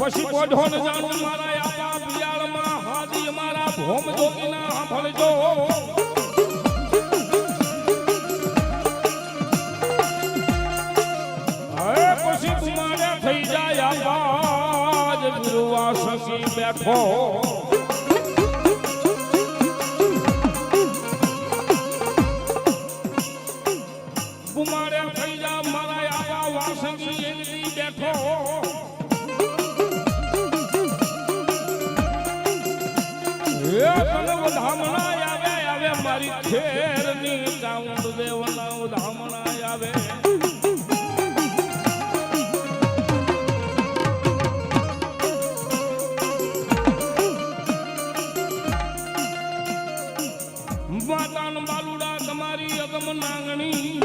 પછી કોઢો ન જાણું મારા આપા પિયાળમાં હાદી મારા ભોમ જોગીના સાંભળજો હવે પછી તુમારે થઈ જાય આપા જ ગુરુવા સખી બેઠો કુમારે થઈ જા મારા આપા વાસંગી એની બેઠો ધામણા આવે મારી ખેરની ચાઉંડ દેવના ધામણા આવે માતાન બાલુડા તમારી અગમ નાંગણી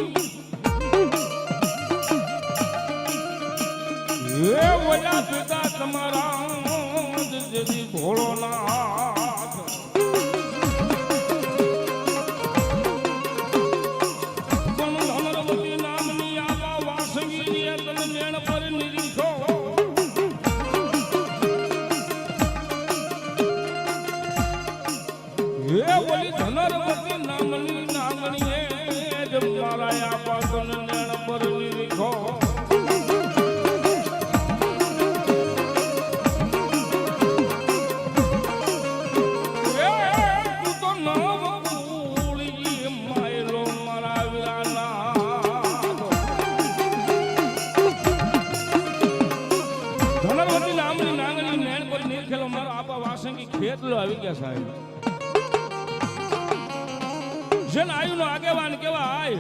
એ વયા પિતા તમારા જેથી ભોળોનાથ ધનરવતી નામની આવા વાસંગી તન મેણ પર નિરીખો એ ઓલી ધનરવતી નામની નાંગણીએ જ મારા આપા તન મેણ પર નિરીખો ખેતલો આવી ગયા સાહેબ જેન આયુનો આગેવાન કેવાય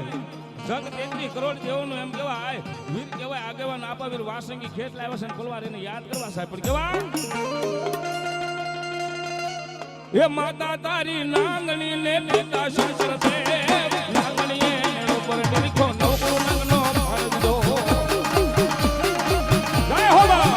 જગ 33 કરોડ દેવોનો એમ કેવાય વીર કેવાય આગેવાન આપા વીર વાસંગી ખેત લાવ્યા છે ખોલવા એને યાદ કરવા સાહેબ પણ કેવા એ માતા તારી નાંગણી ને પિતા શંકર દેવ નાંગણીએ ઉપર નિરીખો નવકુ નાંગનો ભરદો જય હો બા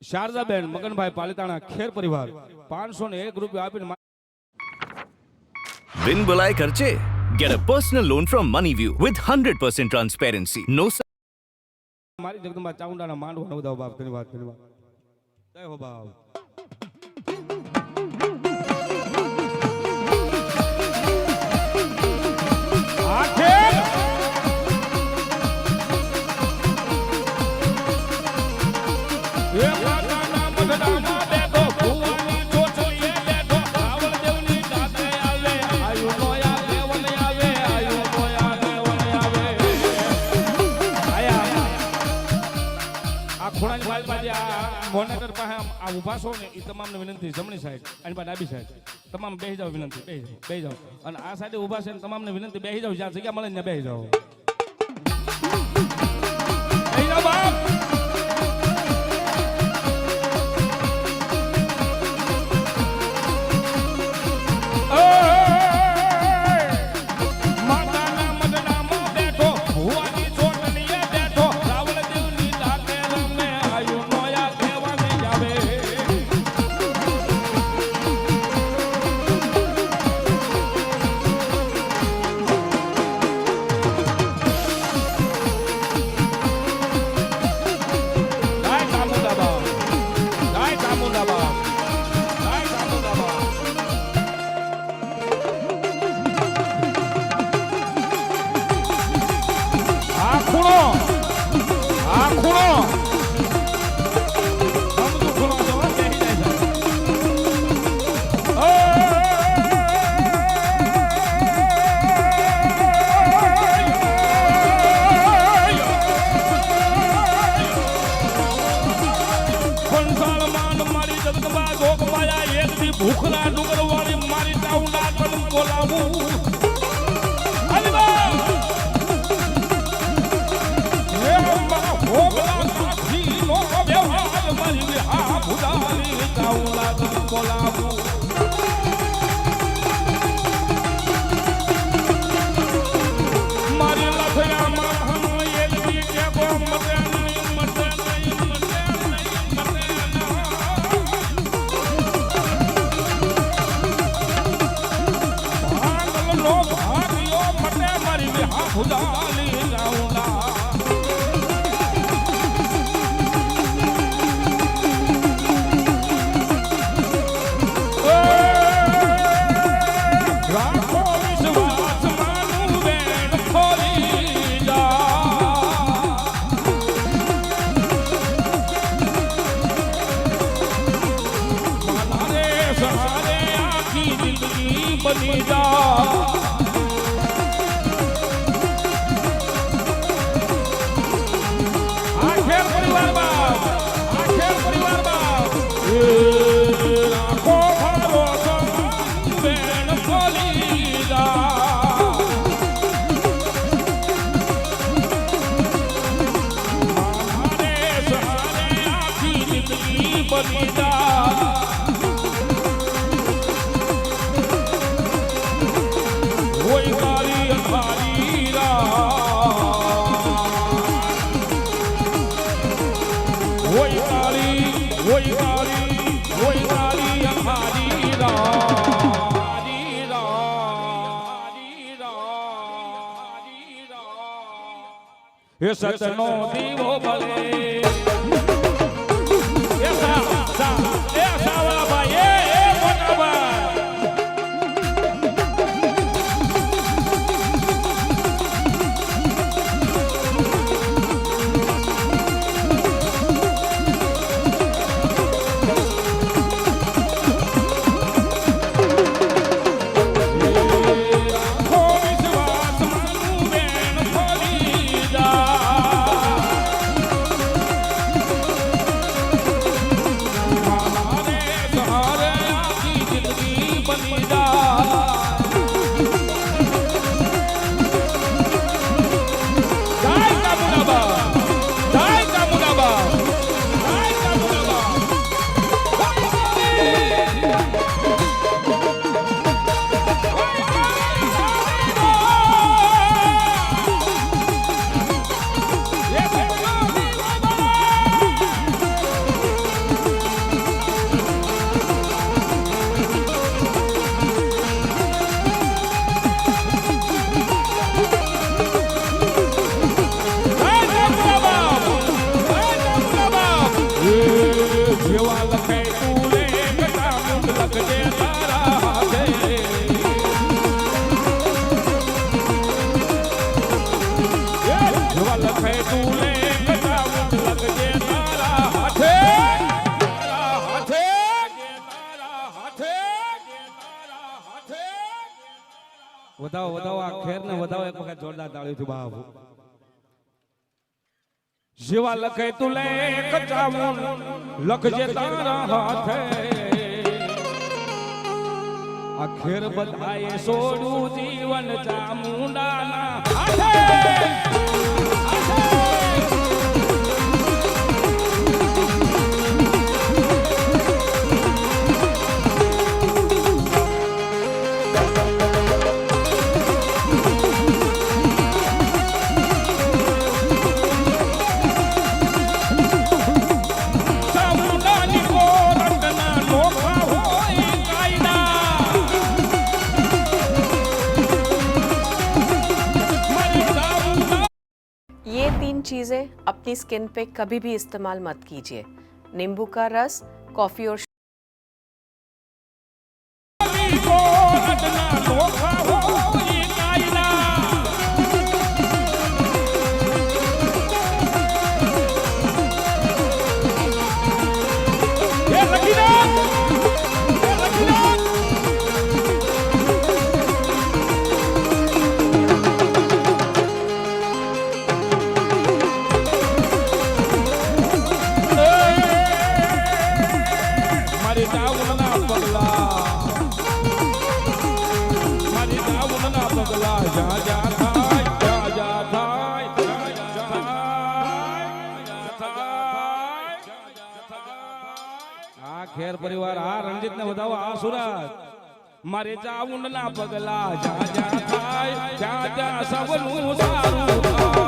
શારદાબેન મગનભાઈ પાલિતાણા ખેર પરિવાર 501 રૂપિયા આપીને बिन बुलाए खर्चे get a personal loan from Moneyview with 100% transparency. No મારી જગદંબા ચાઉંડાના માંડવા નવદાવ બાપ ધન્યવાદ ધન્યવાદ જય હો બાપ મોનેટર પાસે આ ઊભા છો ને એ તમામને વિનંતી જમણી સાઈડ અને ડાબી સાઈડ તમામ બેસી જાવ વિનંતી બેસી જાવ અને આ સાઈડે ઊભા છે ને તમામને વિનંતી બેસી જાવ જ્યાં જગ્યા મળે ને બેસી જાવ બાપ મુસલમાન મારી જગતમાં જોગ માયા એક દી ભૂખના ડુંગર વાળી મારી ચાઉંડા તન બોલાવું અલવા હે મા હોગલા કાઠી નો વ્યવહાર મારી વિહા ભુદાની ચાઉંડા તન બોલાવું મારી લખયામાં એક દી કે ગો મતે નહીં મતે નહીં મતે નહીં મતે ભાગલો ભાગ્યો મતે મારી વિહા ભુદાની ચાઉંડા રાખો વિશ્વાસ માનું વેણ ખોલી જા માના રે સહારે આખી જિંદગી બની જા આખેર પરિવારમાં રાખો ભરોસો વેણ ખોલી જા મારે સહારે આખી જિંદગી બની જા કોઈ કાળી અંધારી કોઈ કાળી અંધારી એ સતનો દીવો ભલે એ સાવળા ભાઈ એ મોટા ભાઈ વધાવો આ ખેર ને વધાવો એક વખત જોરદાર તાળીઓથી બાપ જેવા લખે તું લે કચામું લખજે તારા હાથે આ ખેર બધાએ સોડું જીવન ચામુંડાના હાથે ये 3 चीज़ें अपनी स्किन पे कभी भी इस्तेमाल मत कीजिए। नींबू का रस, कॉफ़ी और મારી ચાવના પગલા મારી ચાવના પગલા જા જા થાય જા જા થાય આ ખેર પરિવાર આ રણજીત ને વધાવો આ સુરત મારે ચાવના પગલા જા જા થાય જા જા સવનું સારું થાય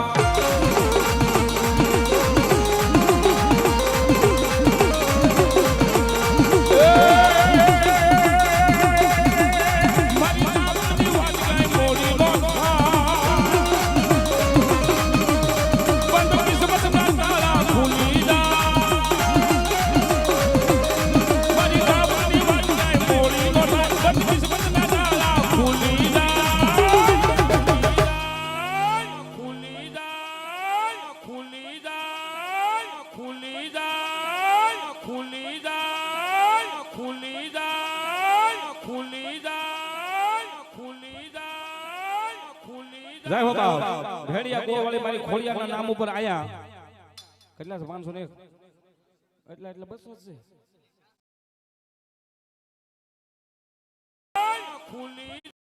જય હો બાપ ભેડિયા ગોવાળી મારી ખોડિયાના નામ ઉપર આયા કેટલા છે 501 એટલે 200 છે